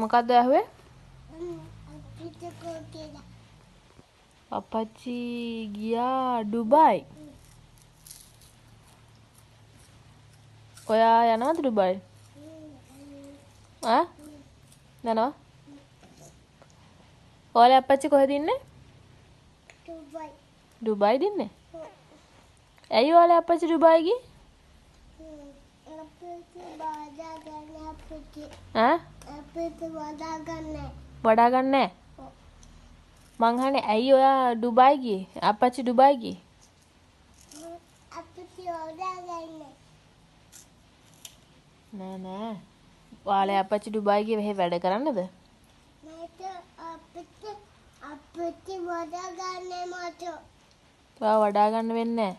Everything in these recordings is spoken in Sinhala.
මොකද්ද ඇහුවේ? අපච්චි ගියා ඩුබායි. ඔයා යනවද ඩුබායි? ආ? යනවා? ඔයාලේ අපච්චි කොහෙද ඉන්නේ? ඩුබායිද ඉන්නේ? ඇයි ඔයාලේ අපච්චි ඩුබායි ගියේ? ඈ? වඩා ගන්නෑ. මං අහන්නේ ඇයි ඔයා ඩුබායි ගියේ? අපච්චි ඩුබායි ගියේ? නෑ නෑ. ඔයාලේ අපච්චි ඩුබායි ගියේ මෙහෙ වැඩ කරන්නද? අපච්චි වඩා ගන්නෑ මට. ඔයා වඩා ගන්න වෙන්නේ නෑ.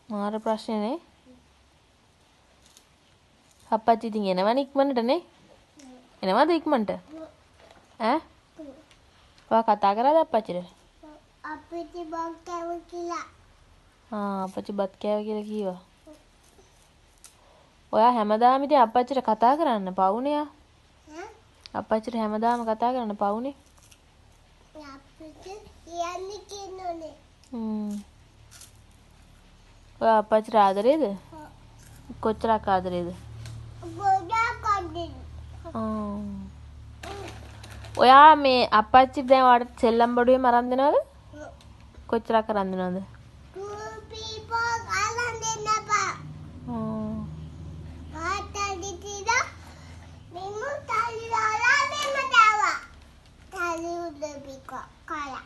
මාර ප්‍රශ්නනේ. අපච්චි ඉතින් එනවනේ ඉක්මනට නේ? එනවද ඉක්මනට? ඈ? ඔයා කතා කරාද අපච්චිට? අපච්චි බත් කෑව කියලා. අපච්චි බත් කෑව කියලා කීවා. ඔයා හැමදාම ඉතින් අපච්චිට කතා කරන්න පවුනේ යා. අපච්චිට හැමදාම කතා කරන්න පවුනේ. අපච්චි කියන්නේ කින්නෝනේ. ඔයා අපච්චිට ආදරේද? කොච්චරක් ආදරේද? ගොඩක් ආදරේ. ඔයා මේ අපච්චි දැන් ඔයාලට සෙල්ලම් බඩුවේ අරන් දෙනවද? කොච්චරක් අරන් දෙනවද? 2 people අරන් දෙන්න බා. ආතඩි තියලා මෙමු තල්ලා මෙම දාවා. තලි උඩ බික කලා.